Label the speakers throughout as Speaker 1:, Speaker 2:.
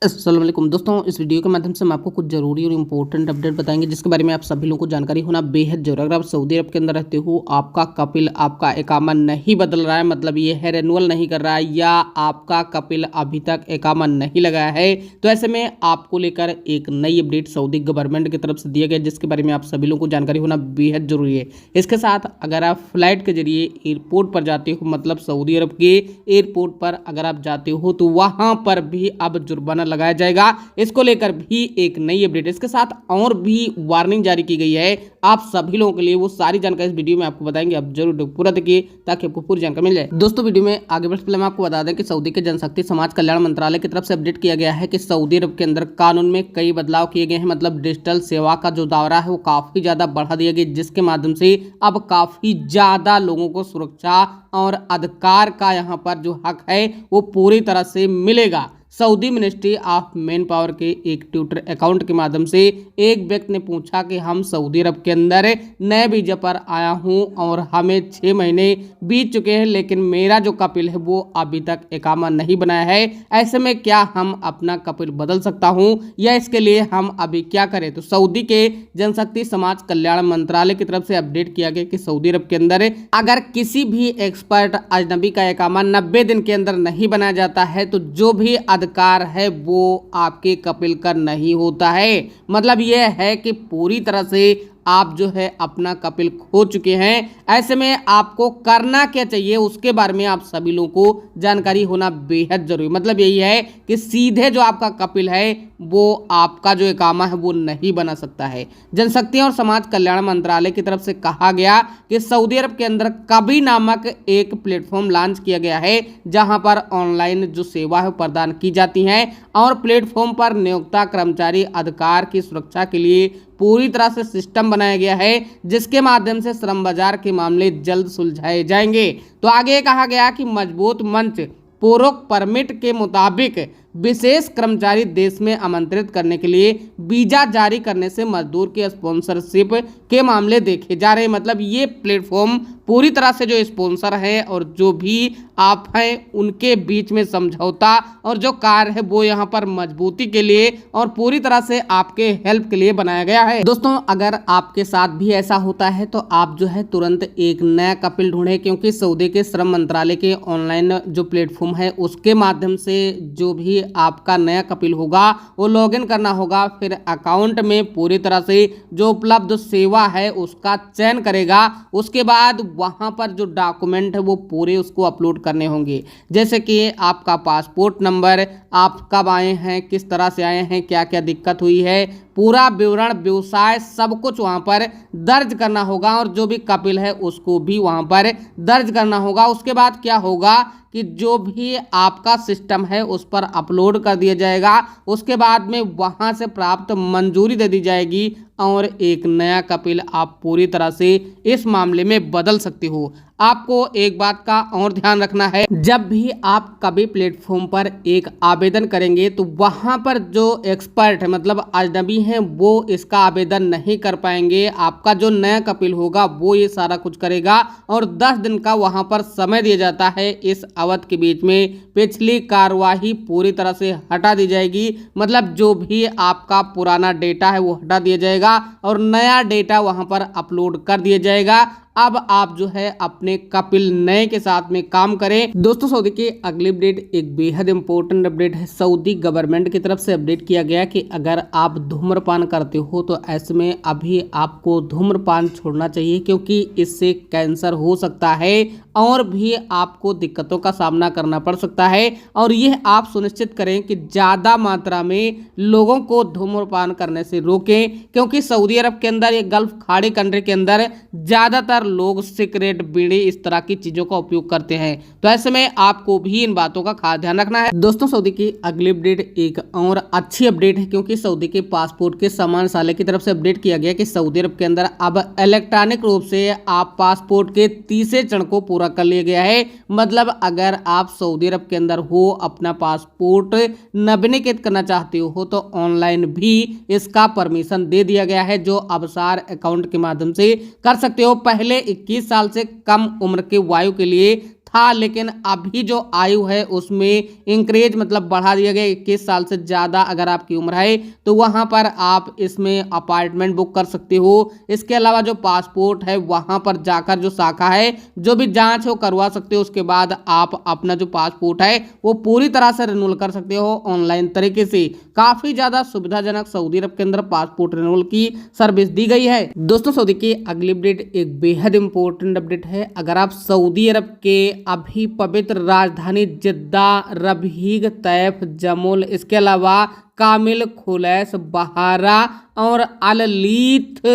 Speaker 1: अस्सलाम वालेकुम दोस्तों, इस वीडियो के माध्यम से हम आपको कुछ ज़रूरी और इम्पोर्टेंट अपडेट बताएंगे जिसके बारे में आप सभी लोगों को जानकारी होना बेहद जरूरी है। अगर आप सऊदी अरब के अंदर रहते हो, आपका कपिल आपका इकामा नहीं बदल रहा है, मतलब ये है रेनुअल नहीं कर रहा है, या आपका कपिल अभी तक इकामा नहीं लगाया है, तो ऐसे में आपको लेकर एक नई अपडेट सऊदी गवर्नमेंट की तरफ से दिया गया जिसके बारे में आप सभी लोगों को जानकारी होना बेहद जरूरी है। इसके साथ अगर आप फ्लाइट के जरिए एयरपोर्ट पर जाते हो, मतलब सऊदी अरब के एयरपोर्ट पर अगर आप जाते हो, तो वहां पर भी अब जुर्माना लगाया जाएगा। इसको लेकर भी एक नई अपडेट, इसके साथ और भी वार्निंग जारी की गई है आप सभी लोगों के लिए। वो सारी जानकारी इस वीडियो में आपको बताएंगे, आप जरूर पूरा देखिए ताकि आपको पूरी जानकारी मिल जाए। दोस्तों, वीडियो में आगे बढ़ने से पहले मैं आपको बता दें कि सऊदी के जनशक्ति समाज कल्याण मंत्रालय की तरफ से अपडेट किया गया है कि सऊदी अरब के अंदर कानून में कई बदलाव किए गए हैं। मतलब डिजिटल सेवा का जो दायरा है वो काफी ज्यादा बढ़ा दिया गया, जिसके माध्यम से अब काफी ज्यादा लोगों को सुरक्षा और अधिकार का यहाँ पर जो हक है वो पूरी तरह से मिलेगा। Saudi ministry of man power के एक ट्विटर अकाउंट के माध्यम से एक व्यक्ति ने पूछा कि हम सऊदी अरब के अंदर नए वीजा पर आया हूं और हमें 6 महीने बीत चुके हैं, लेकिन मेरा जो कपिल है वो अभी तक इकामा नहीं बनाया है। ऐसे में क्या हम अपना कपिल बदल सकता हूं या इसके लिए हम अभी क्या करें? तो सऊदी के जनशक्ति समाज कल्याण मंत्रालय की तरफ से अपडेट किया गया कि सऊदी अरब के अंदर अगर किसी भी एक्सपर्ट अजनबी का इकामा 90 दिन के अंदर नहीं बनाया जाता है, तो जो भी अधिकार है वो आपके कपिल का नहीं होता है। मतलब यह है कि पूरी तरह से आप जो है अपना कपिल खो चुके हैं। ऐसे में आपको करना क्या चाहिए उसके बारे में आप सभी लोगों को जानकारी होना बेहद जरूरी। मतलब यही है कि सीधे जो आपका कपिल है वो आपका जो इकामा है वो नहीं बना सकता है। जनशक्ति और समाज कल्याण मंत्रालय की तरफ से कहा गया कि सऊदी अरब के अंदर कभी नामक एक प्लेटफॉर्म लॉन्च किया गया है जहां पर ऑनलाइन जो सेवा है प्रदान की जाती है और प्लेटफॉर्म पर नियोक्ता कर्मचारी अधिकार की सुरक्षा के लिए पूरी तरह से सिस्टम बनाया गया है, जिसके माध्यम से श्रम बाजार के मामले जल्द सुलझाए जाएंगे। तो आगे कहा गया कि मजबूत मंच पूर्वक परमिट के मुताबिक विशेष कर्मचारी देश में आमंत्रित करने के लिए वीजा जारी करने से मजदूर की स्पॉन्सरशिप के मामले देखे जा रहे हैं। मतलब ये प्लेटफॉर्म पूरी तरह से जो स्पॉन्सर है और जो भी आप हैं उनके बीच में समझौता और जो कार्य है वो यहाँ पर मजबूती के लिए और पूरी तरह से आपके हेल्प के लिए बनाया गया है। दोस्तों, अगर आपके साथ भी ऐसा होता है तो आप जो है तुरंत एक नया कपिल ढूंढें, क्योंकि सऊदी के श्रम मंत्रालय के ऑनलाइन जो प्लेटफॉर्म है उसके माध्यम से जो भी आपका नया कपिल होगा वो लॉगिन करना होगा, फिर अकाउंट में पूरी तरह से जो उपलब्ध सेवा है उसका चयन करेगा। उसके बाद वहां पर जो डॉक्यूमेंट है वो पूरे उसको अपलोड करने होंगे, जैसे कि आपका पासपोर्ट नंबर, आप कब आए हैं, किस तरह से आए हैं, क्या क्या दिक्कत हुई है, पूरा विवरण, व्यवसाय, सब कुछ वहां पर दर्ज करना होगा और जो भी कपिल है उसको भी वहां पर दर्ज करना होगा। उसके बाद क्या होगा कि जो भी आपका सिस्टम है उस पर अपलोड कर दिया जाएगा। उसके बाद में वहां से प्राप्त मंजूरी दे दी जाएगी और एक नया कपिल आप पूरी तरह से इस मामले में बदल सकते हो। आपको एक बात का और ध्यान रखना है, जब भी आप कभी प्लेटफॉर्म पर एक आवेदन करेंगे तो वहां पर जो एक्सपर्ट है, मतलब अजनबी हैं, वो इसका आवेदन नहीं कर पाएंगे। आपका जो नया कपिल होगा वो ये सारा कुछ करेगा और 10 दिन का वहां पर समय दिया जाता है। इस अवधि के बीच में पिछली कार्यवाही पूरी तरह से हटा दी जाएगी। मतलब जो भी आपका पुराना डेटा है वो हटा दिया जाएगा और नया डेटा वहां पर अपलोड कर दिया जाएगा। अब आप जो है अपने कपिल नए के साथ में काम करें। दोस्तों, सऊदी की अगली अपडेट एक बेहद इंपॉर्टेंट अपडेट है। सऊदी गवर्नमेंट की तरफ से अपडेट किया गया कि अगर आप धूम्रपान करते हो तो ऐसे में अभी आपको धूम्रपान छोड़ना चाहिए, क्योंकि इससे कैंसर हो सकता है और भी आपको दिक्कतों का सामना करना पड़ सकता है। और यह आप सुनिश्चित करें कि ज़्यादा मात्रा में लोगों को धूम्रपान करने से रोकें, क्योंकि सऊदी अरब के अंदर, ये गल्फ खाड़ी कंट्री के अंदर ज़्यादातर लोग सिगरेट, बीड़ी, इस तरह की चीजों का उपयोग करते हैं। तो ऐसे में आपको भी इन बातों का खास ध्यान रखना है। दोस्तों, सऊदी की अगली अपडेट एक और अच्छी अपडेट है, क्योंकि सऊदी के पासपोर्ट के समान्य की तरफ से अपडेट किया गया कि सऊदी अरब के अंदर अब इलेक्ट्रॉनिक रूप से आप पासपोर्ट के तीसरे चरण को पूरा कर लिया गया है। मतलब अगर आप सऊदी अरब के अंदर हो, अपना पासपोर्ट नवीनीकृत करना चाहते हो तो ऑनलाइन भी इसका परमिशन दे दिया गया है, जो अवसार अकाउंट के माध्यम से कर सकते हो। पहले 21 साल से कम उम्र के वायु के लिए था, लेकिन अभी जो आयु है उसमें इंक्रीज मतलब बढ़ा दिया गया। 21 साल से ज़्यादा अगर आपकी उम्र है तो वहाँ पर आप इसमें अपार्टमेंट बुक कर सकते हो। इसके अलावा जो पासपोर्ट है वहाँ पर जाकर जो शाखा है जो भी जांच है वो करवा सकते हो। उसके बाद आप अपना जो पासपोर्ट है वो पूरी तरह से रिन्यूअल कर सकते हो ऑनलाइन तरीके से। काफ़ी ज़्यादा सुविधाजनक सऊदी अरब के अंदर पासपोर्ट रिन्यूअल की सर्विस दी गई है। दोस्तों सऊदी की अगली अपडेट एक बेहद इंपॉर्टेंट अपडेट है। अगर आप सऊदी अरब के अभी पवित्र राजधानी जिद्दा, रबीग, तैफ, जमुल, इसके अलावा कामिल, खुलैस, बहारा और अल-लीथ,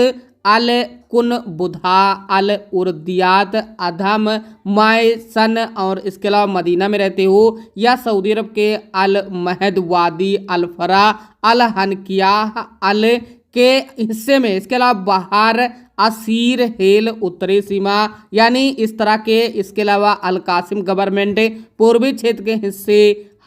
Speaker 1: अल कुन, बुधा, अल उर्दियात, अधम, मायसन और इसके अलावा मदीना में रहते हो, या सऊदी अरब के अल महद, वादी, अल फरा, अल हनकिया, अल के हिस्से में, इसके अलावा बहार, असीर, हेल, उत्तरी सीमा यानी इस तरह के, इसके अलावा अल कासिम गवर्नमेंट, पूर्वी क्षेत्र के हिस्से,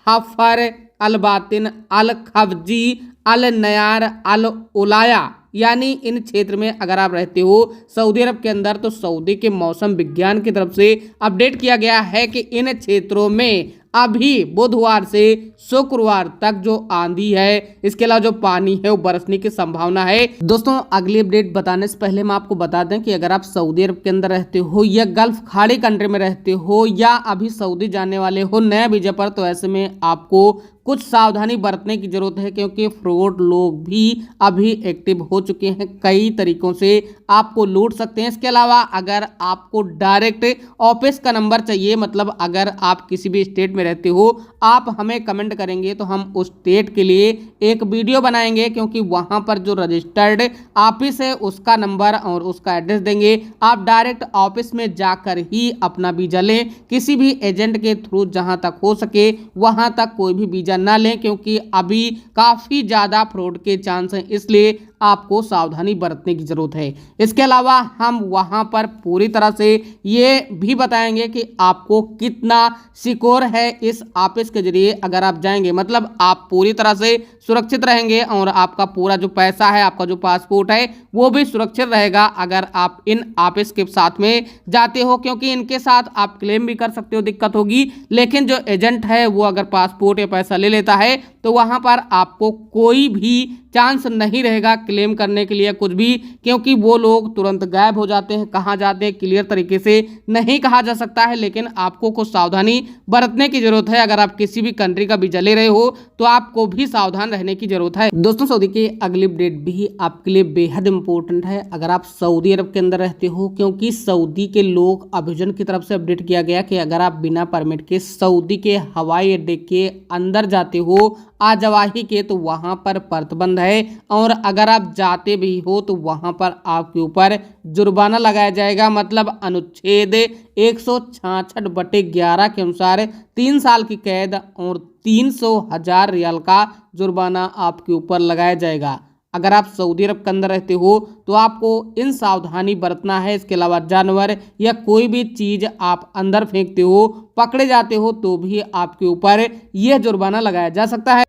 Speaker 1: हफर, अल बातिन, अल खवजी, अल नयार, अल उलाया यानी इन क्षेत्र में अगर आप रहते हो सऊदी अरब के अंदर, तो सऊदी के मौसम विज्ञान की तरफ से अपडेट किया गया है कि इन क्षेत्रों में अभी बुधवार से शुक्रवार तक जो आंधी है, इसके अलावा जो पानी है वो बरसने की संभावना है। दोस्तों अगली अपडेट बताने से पहले हम आपको बता दें कि अगर आप सऊदी अरब के अंदर रहते हो या गल्फ खाड़ी कंट्री में रहते हो या अभी सऊदी जाने वाले हो नया वीजा पर, तो ऐसे में आपको कुछ सावधानी बरतने की जरूरत है, क्योंकि फ्रॉड लोग भी अभी एक्टिव हो चुके हैं। कई तरीकों से आपको लूट सकते हैं। इसके अलावा अगर आपको डायरेक्ट ऑफिस का नंबर चाहिए, मतलब अगर आप किसी भी स्टेट में रहते हो, आप हमें कमेंट करेंगे तो हम उस स्टेट के लिए एक वीडियो बनाएंगे, क्योंकि वहां पर जो रजिस्टर्ड ऑफिस है उसका नंबर और उसका एड्रेस देंगे। आप डायरेक्ट ऑफिस में जाकर ही अपना वीजा लें, किसी भी एजेंट के थ्रू जहां तक हो सके वहां तक कोई भी वीजा ना लें, क्योंकि अभी काफी ज्यादा फ्रॉड के चांस हैं, इसलिए आपको सावधानी बरतने की जरूरत है। इसके अलावा हम वहां पर पूरी तरह से ये भी बताएंगे कि आपको कितना सिक्योर है इस ऑफिस के जरिए अगर आप जाएंगे, मतलब आप पूरी तरह से सुरक्षित रहेंगे और आपका पूरा जो पैसा है, आपका जो पासपोर्ट है वो भी सुरक्षित रहेगा अगर आप इन ऑफिस के साथ में जाते हो, क्योंकि इनके साथ आप क्लेम भी कर सकते हो, दिक्कत होगी, लेकिन जो एजेंट है वो अगर पासपोर्ट या पैसा ले लेता है तो वहां पर आपको कोई भी चांस नहीं रहेगा क्लेम करने के लिए कुछ भी, क्योंकि वो लोग तुरंत गायब हो जाते हैं। कहाँ जाते हैं क्लियर तरीके से नहीं कहा जा सकता है, लेकिन आपको कुछ सावधानी बरतने की जरूरत है। अगर आप किसी भी कंट्री का वीजा ले रहे हो तो आपको भी सावधान रहने की जरूरत है। दोस्तों सऊदी की अगली अपडेट भी आपके लिए बेहद इंपॉर्टेंट है अगर आप सऊदी अरब के अंदर रहते हो, क्योंकि सऊदी के लोग अभियोजन की तरफ से अपडेट किया गया कि अगर आप बिना परमिट के सऊदी के हवाई अड्डे के अंदर जाते हो आजवाही के, तो वहां पर प्रतिबंध है, और अगर आप जाते भी हो तो वहां पर आपके ऊपर जुर्माना लगाया जाएगा। मतलब अनुच्छेद 166/11 के अनुसार 3 साल की कैद और 300,000 रियाल का जुर्माना आपके ऊपर लगाया जाएगा। अगर आप सऊदी अरब के अंदर रहते हो तो आपको इन सावधानी बरतना है। इसके अलावा जानवर या कोई भी चीज आप अंदर फेंकते हो, पकड़े जाते हो, तो भी आपके ऊपर यह जुर्माना लगाया जा सकता है।